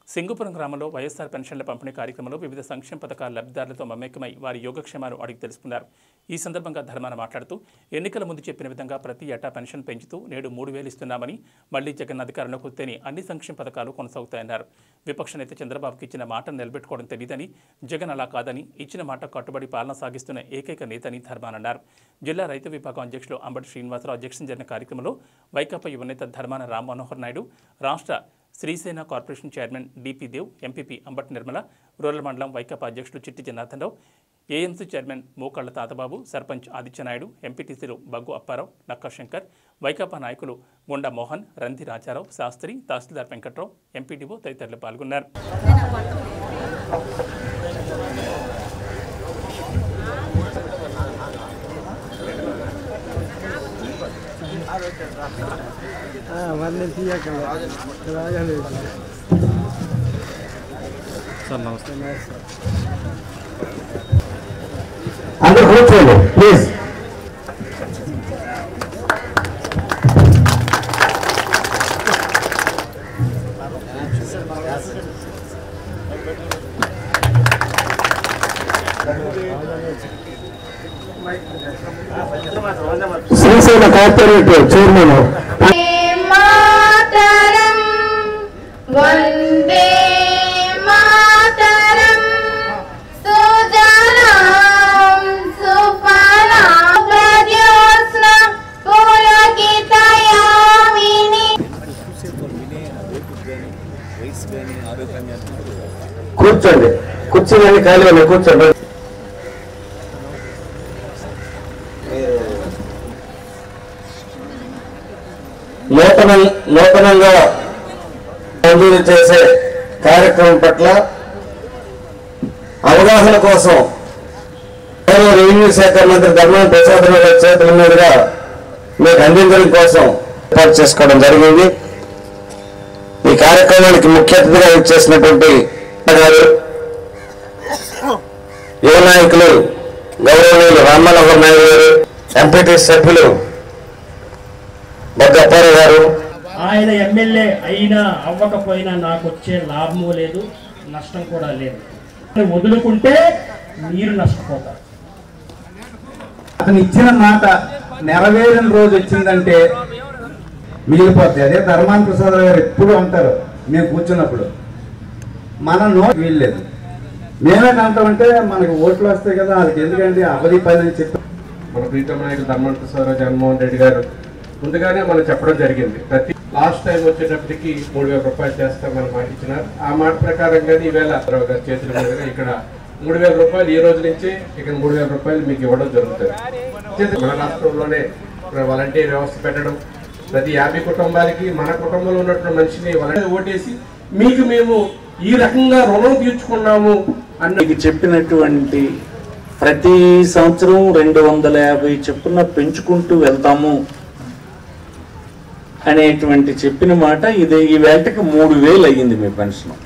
సింగుపురం గ్రామంలో వైఎస్ఆర్ పెన్షన్ల పంపిణీ కార్యక్రమంలో వివిధ సంక్షేమ పథకాల లబ్ధిదారులతో మమేకమై వారి యోగక్షేమాలు అడిగి తెలుసుకున్నారు. ఈ సందర్భంగా ధర్మాన మాట్లాడుతూ ఎన్నికల ముందు చెప్పిన విధంగా ప్రతి ఏటా పెన్షన్ పెంచుతూ నేడు 3,000 ఇస్తున్నామని, మళ్లీ జగన్ అధికారంలోకి వస్తేనే అన్ని సంక్షేమ పథకాలు కొనసాగుతాయన్నారు. విపక్ష నేత చంద్రబాబుకి ఇచ్చిన మాటను నిలబెట్టుకోవడం తెలియదని, జగన్ అలా కాదని, ఇచ్చిన మాట కట్టుబడి పాలన సాగిస్తున్న ఏకైక నేతని ధర్మాన అన్నారు. జిల్లా రైతు విభాగం అధ్యక్షులు అంబటి శ్రీనివాసరావు అధ్యక్షతన జరిగిన కార్యక్రమంలో వైకాపా యువనేత ధర్మాన రామ్ మనోహర్ నాయుడు, రాష్ట్ర శ్రీసేన corporation chairman DP Dev, MPP Ambati Nirmala, rural మండలం వైకాపా అధ్యక్షులు చిట్టి జనార్దన్ రావు, ఏఎంసీ చైర్మన్ మోకళ్ల తాతబాబు, సర్పంచ్ ఆదిత్యనాయుడు, ఎంపీటీసీలు బగ్గు అప్పారావు, నక్కా శంకర్, వైకాపా నాయకులు గుండా మోహన్, రంది రాజారావు, శాస్త్రి, తహసీల్దార్ వెంకట్రావు, ఎంపీడీఓ తదితరులు పాల్గొన్నారు. అందరూ కూర్చోండి ప్లీజ్. శ్రీసేన కార్పొరేట్ చైర్మన్ వందే మాతరం సుజలాం సుఫలాం ప్రజ్యోత్స్న పులకితయామిని. కూర్చోండి, కూర్చోండి, ఖాళీ కూర్చోండి. నూతనంగా మంజూరు చేసే కార్యక్రమం పట్ల అవగాహన కోసం రెవెన్యూ శాఖ మంత్రి ధర్మాన ప్రసాదరావు గారి చేతుల మీదుగా మీకు అందించడం కోసం ఏర్పాటు చేసుకోవడం జరిగింది. ఈ కార్యక్రమానికి ముఖ్య అతిథిగా చేసినటువంటి యువ నాయకులు గౌరవనీయులు రామ్ మనోహర్ నాయుడు గారు, ఎంపీటీ సభ్యులు బగ్గు అప్పారావు గారు. ఆయన ఎమ్మెల్యే అయినా అవ్వకపోయినా నాకు వచ్చే లాభము లేదు, నష్టం కూడా లేదు. వదులుకుంటే మీరు నష్టపోతారు. అతను ఇచ్చిన మాట నెరవేరిన రోజు వచ్చిందంటే మిగిలిపోతాయి. అదే ధర్మాన ప్రసాద్ గారు ఎప్పుడు అంటారు, మేము కూర్చున్నప్పుడు మన నోట్ వీల్లేదు, మేమేంటి అంటామంటే మనకు ఓట్లు వస్తాయి కదా, వాళ్ళకి ఎందుకంటే అవధి పని అని చెప్పి మన ప్రీతమ నాయకులు ధర్మాన ప్రసాదరావు జగన్మోహన్ రెడ్డి గారు ముందుగానే మనం చెప్పడం జరిగింది. ప్రతి లాస్ట్ టైం వచ్చేటప్పటికి 3,000 రూపాయలు చేస్తామని మాట ఇచ్చినారు. ఆ మాట ప్రకారంగానే ఈవేళ గారి చేతుల మీదుగా ఇక్కడ 3,000 రూపాయలు ఈ రోజు నుంచి ఇక్కడ 3,000 రూపాయలు మీకు ఇవ్వడం జరుగుతుంది. మన రాష్ట్రంలోనే వాలంటీర్ వ్యవస్థ పెట్టడం, ప్రతి 50 కుటుంబాలకి మన కుటుంబంలో ఉన్నటువంటి మనిషిని వాలంటీర్ ఓటేసి మీకు మేము ఈ రకంగా రుణం తీర్చుకున్నాము అన్న చెప్పినటువంటి ప్రతి సంవత్సరం 250 చొప్పున పెంచుకుంటూ వెళ్తాము అనేటువంటి చెప్పిన మాట ఇది. ఈ వేళకి 3,000 అయ్యింది మీ పెన్షన్.